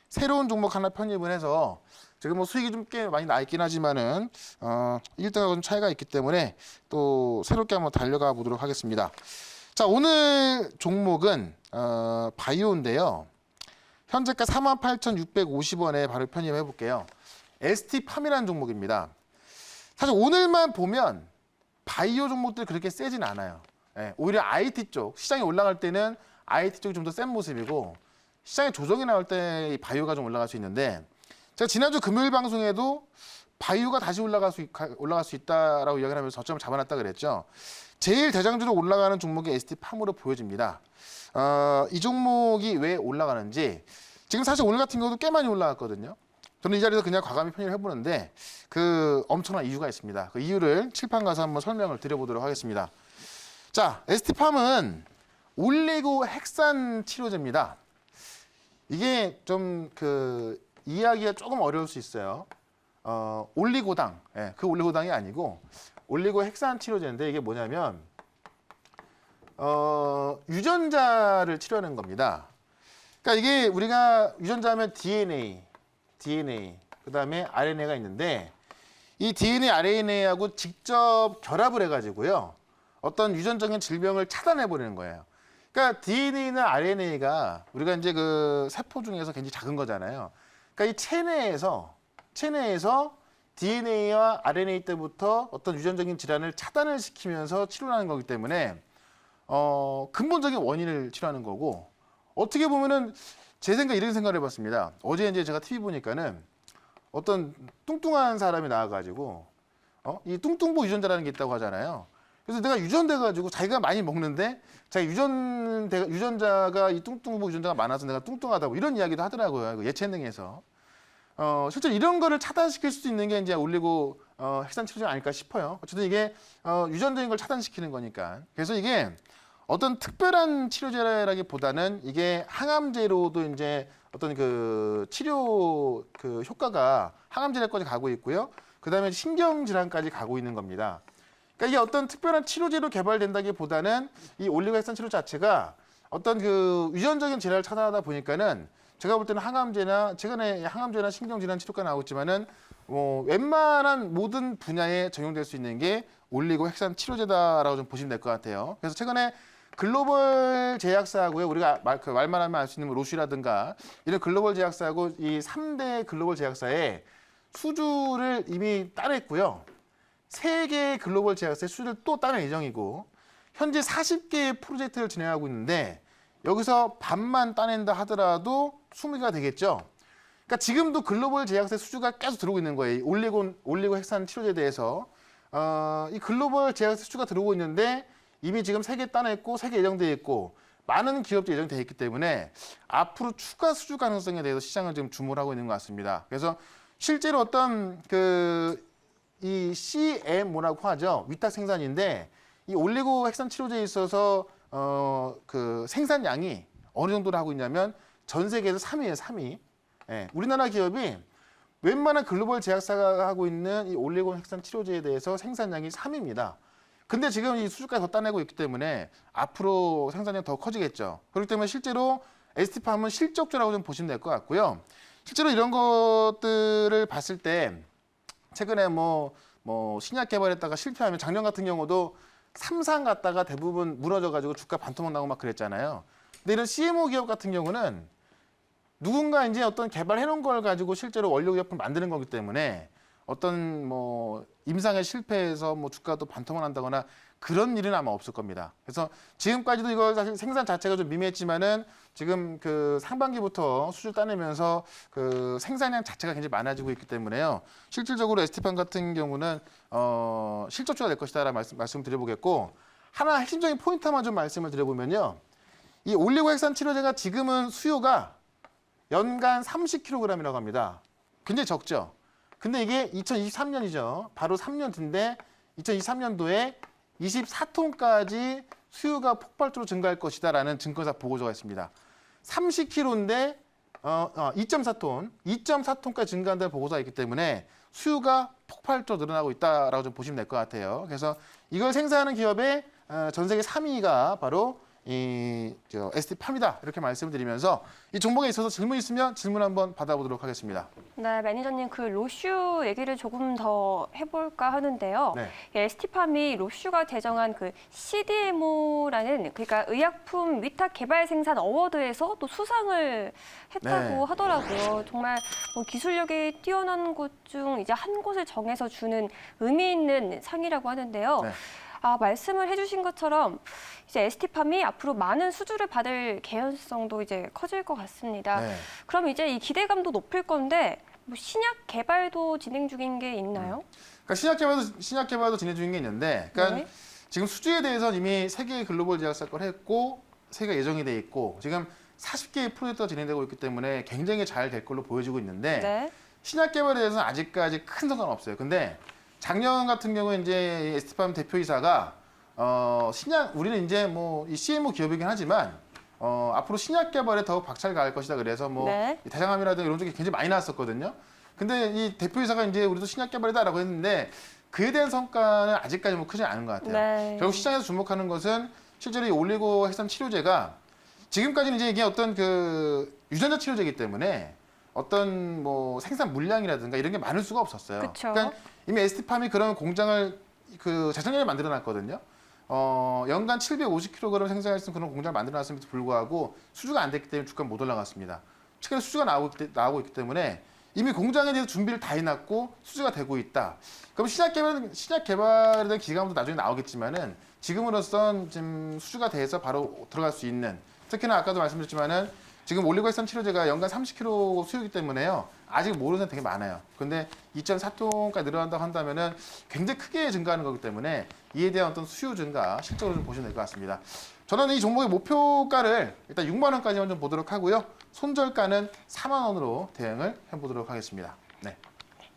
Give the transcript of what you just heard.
새로운 종목 하나 편입을 해서 지금 뭐 수익이 좀 꽤 많이 나 있긴 하지만은 1등하고 좀 차이가 있기 때문에 또 새롭게 한번 달려가 보도록 하겠습니다. 자, 오늘 종목은 바이오인데요. 현재가 48,650원에 바로 편입해 볼게요. ST팜이라는 종목입니다. 사실 오늘만 보면 바이오 종목들이 그렇게 세진 않아요. 예, 오히려 IT 쪽, 시장이 올라갈 때는 IT 쪽이 좀 더 센 모습이고 시장에 조정이 나올 때 바이오가 좀 올라갈 수 있는데 제가 지난주 금요일 방송에도 바이오가 다시 올라갈 수 있다라고 이야기를 하면서 저점을 잡아놨다 그랬죠. 제일 대장주로 올라가는 종목이 ST팜으로 보여집니다. 이 종목이 왜 올라가는지 지금 사실 오늘 같은 경우도 꽤 많이 올라갔거든요. 저는 이 자리에서 그냥 과감히 편입을 해보는데 그 엄청난 이유가 있습니다. 그 이유를 칠판 가서 한번 설명을 드려보도록 하겠습니다. 자, ST팜은 올리고 핵산 치료제입니다. 이게 좀 이해하기가 조금 어려울 수 있어요. 올리고당, 예, 그 올리고당이 아니고 올리고 핵산 치료제인데 이게 뭐냐면 유전자를 치료하는 겁니다. 그러니까 이게 우리가 유전자하면 DNA, 그다음에 RNA가 있는데 이 DNA, RNA하고 직접 결합을 해가지고요. 어떤 유전적인 질병을 차단해 버리는 거예요. 그러니까 DNA나 RNA가 우리가 이제 그 세포 중에서 굉장히 작은 거잖아요. 그러니까 이 체내에서 DNA와 RNA 때부터 어떤 유전적인 질환을 차단을 시키면서 치료하는 거기 때문에 근본적인 원인을 치료하는 거고 어떻게 보면은 제 생각 이런 생각을 해봤습니다. 어제 이제 제가 TV 보니까는 어떤 뚱뚱한 사람이 나와가지고 이 뚱뚱보 유전자라는 게 있다고 하잖아요. 그래서 내가 유전돼가지고 자기가 많이 먹는데 자기 유전자가 이 뚱뚱보 유전자가 많아서 내가 뚱뚱하다고 이런 이야기도 하더라고요. 예체능에서. 실제로 이런 거를 차단시킬 수 있는 게 이제 올리고 핵산 치료제가 아닐까 싶어요. 어쨌든 이게 유전적인 걸 차단시키는 거니까. 그래서 이게 어떤 특별한 치료제라기보다는 이게 항암제로도 이제 어떤 그 치료 그 효과가 항암제까지 가고 있고요. 그다음에 신경질환까지 가고 있는 겁니다. 그러니까 이게 어떤 특별한 치료제로 개발된다기보다는 이 올리고핵산 치료 자체가 어떤 그 유전적인 질환을 차단하다 보니까는 제가 볼 때는 항암제나 최근에 항암제나 신경질환 치료가 나오고 있지만은 웬만한 모든 분야에 적용될 수 있는 게 올리고핵산 치료제다라고 좀 보시면 될 것 같아요. 그래서 최근에 글로벌 제약사하고요. 우리가 말만 하면 알 수 있는 로쉬라든가 이런 글로벌 제약사하고 이 3대 글로벌 제약사에 수주를 이미 따냈고요. 3개의 글로벌 제약사에 수주를 또 따낼 예정이고 현재 40개의 프로젝트를 진행하고 있는데 여기서 반만 따낸다 하더라도 20개가 되겠죠. 그러니까 지금도 글로벌 제약사 수주가 계속 들어오고 있는 거예요. 올리고 핵산 치료제에 대해서 이 글로벌 제약사 수주가 들어오고 있는데 이미 지금 3개 따냈고 3개 예정되어 있고 많은 기업들이 예정되어 있기 때문에 앞으로 추가 수주 가능성에 대해서 시장을 지금 주목을 하고 있는 것 같습니다. 그래서 실제로 어떤 이 CMO라고 하죠. 위탁 생산인데 이 올리고 핵산 치료제에 있어서 그 생산량이 어느 정도로 하고 있냐면 전 세계에서 3위예요, 3위. 예, 우리나라 기업이 웬만한 글로벌 제약사가 하고 있는 이 올리고 핵산 치료제에 대해서 생산량이 3위입니다. 근데 지금 이 수주까지 더 따내고 있기 때문에 앞으로 생산량이 더 커지겠죠. 그렇기 때문에 실제로 ST팜은 실적주라고 좀 보시면 될 것 같고요. 실제로 이런 것들을 봤을 때 최근에 뭐 신약 개발했다가 실패하면 작년 같은 경우도 삼상 갔다가 대부분 무너져가지고 주가 반토막 나고 막 그랬잖아요. 근데 이런 CMO 기업 같은 경우는 누군가 이제 어떤 개발해놓은 걸 가지고 실제로 원료 제품 만드는 거기 때문에 어떤 임상에 실패해서 주가도 반토막 난다거나 그런 일은 아마 없을 겁니다. 그래서 지금까지도 이거 사실 생산 자체가 좀 미미했지만은 지금 그 상반기부터 수주 따내면서 그 생산량 자체가 굉장히 많아지고 있기 때문에요. 실질적으로 ST팜 같은 경우는 실적주가 될 것이다라는 말씀을 드려보겠고 하나 핵심적인 포인트 하나 좀 말씀을 드려보면요. 이 올리고 핵산 치료제가 지금은 수요가 연간 30kg이라고 합니다. 굉장히 적죠. 근데 이게 2023년이죠. 바로 3년 뒤인데 2023년도에 24톤까지 수요가 폭발적으로 증가할 것이다라는 증권사 보고서가 있습니다. 30kg인데 2.4톤까지 증가한다는 보고서가 있기 때문에 수요가 폭발적으로 늘어나고 있다라고 좀 보시면 될 것 같아요. 그래서 이걸 생산하는 기업의 전 세계 3위가 바로 ST팜이다 이렇게 말씀을 드리면서 이 종목에 있어서 질문 있으면 질문 한번 받아보도록 하겠습니다. 네, 매니저님 그 로슈 얘기를 조금 더 해볼까 하는데요. 네. ST팜이 로슈가 제정한 그 CDMO라는 그러니까 의약품 위탁 개발 생산 어워드에서 또 수상을 했다고 네. 하더라고요. 정말 뭐 기술력이 뛰어난 곳 중 이제 한 곳을 정해서 주는 의미 있는 상이라고 하는데요. 네. 말씀을 해주신 것처럼 이제 ST팜이 앞으로 많은 수주를 받을 개연성도 이제 커질 것 같습니다. 네. 그럼 이제 이 기대감도 높을 건데 뭐 신약 개발도 진행 중인 게 있나요? 그러니까 신약 개발도 진행 중인 게 있는데, 그러니까 네. 지금 수주에 대해서는 이미 3개의 글로벌 제약사 걸 했고 3개가 예정이 돼 있고 지금 40개의 프로젝트가 진행되고 있기 때문에 굉장히 잘 될 걸로 보여지고 있는데 네. 신약 개발에 대해서는 아직까지 큰 성과는 없어요. 근데 작년 같은 경우에 이제 ST팜 대표이사가 우리는 이제 뭐 이 CMO 기업이긴 하지만 앞으로 신약 개발에 더욱 박차를 가할 것이다. 그래서 뭐 네. 대장암이라든가 이런 쪽이 굉장히 많이 나왔었거든요. 근데 이 대표이사가 이제 우리도 신약 개발이다라고 했는데 그에 대한 성과는 아직까지 뭐 크지 않은 것 같아요. 네. 결국 시장에서 주목하는 것은 실제로 이 올리고 해삼 치료제가 지금까지는 이제 이게 어떤 그 유전자 치료제이기 때문에 어떤 뭐 생산 물량이라든가 이런 게 많을 수가 없었어요. 그쵸. 그러니까 이미 ST팜이 그런 공장을 그 재작년에 만들어 놨거든요. 연간 750kg 생산할 수 있는 그런 공장을 만들어 놨음에도 불구하고 수주가 안 됐기 때문에 주가가 못 올라갔습니다. 최근에 수주가 나오고 있기 때문에 이미 공장에 대해서 준비를 다 해놨고 수주가 되고 있다. 그럼 신약 개발에 대한 기대감도 나중에 나오겠지만은 지금으로선 지금 수주가 돼서 바로 들어갈 수 있는, 특히나 아까도 말씀드렸지만은 지금 올리고해삼 치료제가 연간 30kg 수요이기 때문에요. 아직 모르는 사람 되게 많아요. 근데 2.4톤까지 늘어난다고 한다면은 굉장히 크게 증가하는 거기 때문에 이에 대한 어떤 수요 증가 실적으로 좀 보시면 될 것 같습니다. 저는 이 종목의 목표가를 일단 6만 원까지만 좀 보도록 하고요. 손절가는 4만 원으로 대응을 해보도록 하겠습니다. 네.